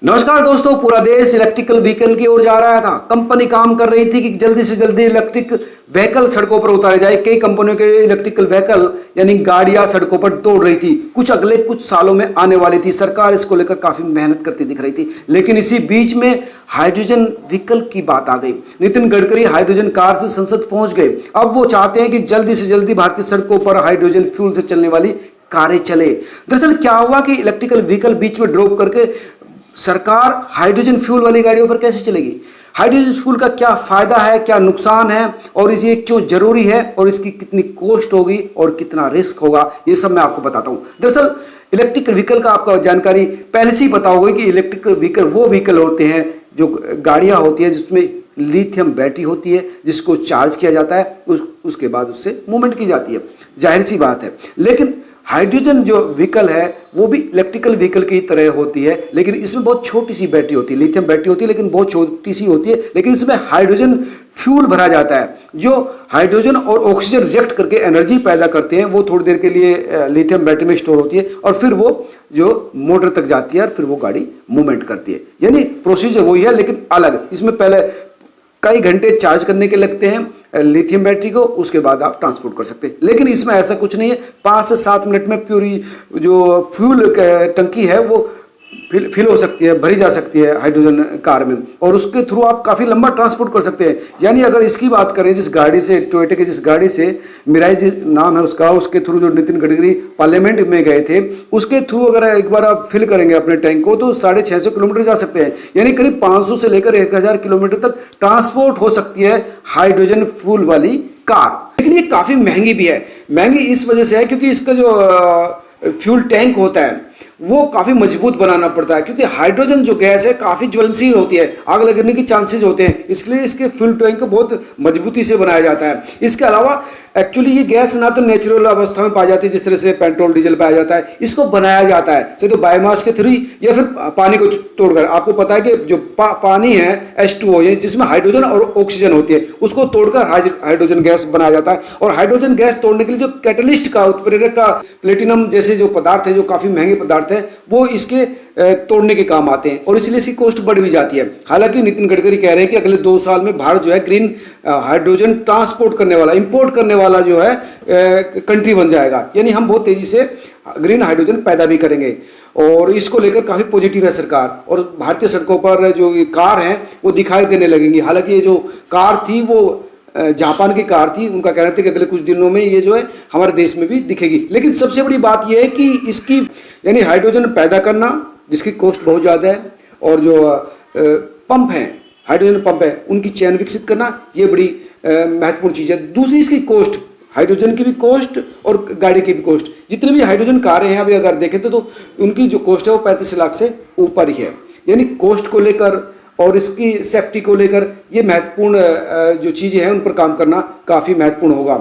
नमस्कार दोस्तों, पूरा देश इलेक्ट्रिकल व्हीकल की ओर जा रहा था। कंपनी काम कर रही थी कि जल्दी से जल्दी इलेक्ट्रिक व्हीकल सड़कों पर उतारे जाए। कई कंपनियों के इलेक्ट्रिकल व्हीकल यानी गाड़ियां सड़कों पर दौड़ रही थी। अगले कुछ सालों में आने वाली थी। सरकार इसको लेकर काफी मेहनत करती दिख रही थी, लेकिन इसी बीच में हाइड्रोजन व्हीकल की बात आ गई। नितिन गडकरी हाइड्रोजन कार से संसद पहुंच गए। अब वो चाहते हैं कि जल्दी से जल्दी भारतीय सड़कों पर हाइड्रोजन फ्यूल से चलने वाली कारें चले। दरअसल क्या हुआ कि इलेक्ट्रिकल व्हीकल बीच में ड्रॉप करके सरकार हाइड्रोजन फ्यूल वाली गाड़ियों पर कैसे चलेगी? हाइड्रोजन फ्यूल का क्या फायदा है, क्या नुकसान है, और ये क्यों जरूरी है, और इसकी कितनी कॉस्ट होगी और कितना रिस्क होगा, ये सब मैं आपको बताता हूं। दरअसल इलेक्ट्रिक व्हीकल का आपको जानकारी पहले से ही पता होगी कि इलेक्ट्रिक व्हीकल वो व्हीकल होते हैं, जो गाड़ियां होती है जिसमें लिथियम बैटरी होती है, जिसको चार्ज किया जाता है, उसके बाद उससे मूवमेंट की जाती है। जाहिर सी बात है। लेकिन हाइड्रोजन जो व्हीकल है वो भी इलेक्ट्रिकल व्हीकल की तरह होती है, लेकिन इसमें बहुत छोटी सी बैटरी होती है। लिथियम बैटरी होती है लेकिन बहुत छोटी सी होती है, लेकिन इसमें हाइड्रोजन फ्यूल भरा जाता है, जो हाइड्रोजन और ऑक्सीजन रिजेक्ट करके एनर्जी पैदा करते हैं। वो थोड़ी देर के लिए लिथियम बैटरी में स्टोर होती है और फिर वो जो मोटर तक जाती है और फिर वो गाड़ी मूवमेंट करती है। यानी प्रोसीजर वही है लेकिन अलग। इसमें पहले कई घंटे चार्ज करने के लगते हैं लिथियम बैटरी को, उसके बाद आप ट्रांसपोर्ट कर सकते हैं। लेकिन इसमें ऐसा कुछ नहीं है। 5 से 7 मिनट में पूरी जो फ्यूल टंकी है वो फिल हो सकती है, भरी जा सकती है हाइड्रोजन कार में, और उसके थ्रू आप काफ़ी लंबा ट्रांसपोर्ट कर सकते हैं। यानी अगर इसकी बात करें, जिस गाड़ी से, टोयोटा की जिस गाड़ी से, मिराई नाम है उसका, उसके थ्रू जो नितिन गडकरी पार्लियामेंट में गए थे, उसके थ्रू अगर एक बार आप फिल करेंगे अपने टैंक को तो 650 किलोमीटर जा सकते हैं। यानी करीब 500 से लेकर 1000 किलोमीटर तक ट्रांसपोर्ट हो सकती है हाइड्रोजन फ्यूल वाली कार। लेकिन ये काफ़ी महंगी भी है। महंगी इस वजह से है क्योंकि इसका जो फ्यूल टैंक होता है वो काफ़ी मजबूत बनाना पड़ता है, क्योंकि हाइड्रोजन जो गैस है काफ़ी ज्वलनशील होती है, आग लगने की चांसेस होते हैं। इसलिए इसके फ्यूल टैंक को बहुत मजबूती से बनाया जाता है। इसके अलावा एक्चुअली ये गैस ना तो नेचुरल अवस्था में पाई जाती है जिस तरह से पेट्रोल डीजल पाया जाता है, इसको बनाया जाता है से तो बायोमास के थ्रू या फिर पानी को तोड़कर। आपको पता है कि जो पानी है H2O, जिसमें हाइड्रोजन और ऑक्सीजन होती है, उसको तोड़कर हाइड्रोजन गैस बनाया जाता है। और हाइड्रोजन गैस तोड़ने के लिए जो कैटलिस्ट का, उत्प्रेरक का, प्लेटिनम जैसे जो पदार्थ है, जो काफ़ी महंगे पदार्थ है, वो इसके तोड़ने के काम आते हैं और इसलिए इसकी कॉस्ट बढ़ भी जाती है। हालांकि नितिन गडकरी कह रहे हैं कि अगले 2 साल में भारत जो है ग्रीन हाइड्रोजन ट्रांसपोर्ट करने वाला, इंपोर्ट करने वाला जो है कंट्री बन जाएगा। यानी हम बहुत तेजी से ग्रीन हाइड्रोजन पैदा भी करेंगे और इसको लेकर काफ़ी पॉजिटिव है सरकार। और भारतीय सड़कों पर जो कार हैं वो दिखाई देने लगेंगी। हालांकि ये जो कार थी वो जापान की कार थी, उनका कहना था कि अगले कुछ दिनों में ये जो है हमारे देश में भी दिखेगी। लेकिन सबसे बड़ी बात यह है कि इसकी यानी हाइड्रोजन पैदा करना, जिसकी कॉस्ट बहुत ज़्यादा है, और जो पंप हैं, हाइड्रोजन पंप है, उनकी चैन विकसित करना, ये बड़ी महत्वपूर्ण चीज़ है। दूसरी इसकी कॉस्ट, हाइड्रोजन की भी कॉस्ट और गाड़ी की भी कॉस्ट। जितने भी हाइड्रोजन कारें हैं अभी अगर देखें तो उनकी जो कॉस्ट है वो 35 लाख से ऊपर ही है। यानी कॉस्ट को लेकर और इसकी सेफ्टी को लेकर ये महत्वपूर्ण जो चीज़ें हैं उन पर काम करना काफ़ी महत्वपूर्ण होगा।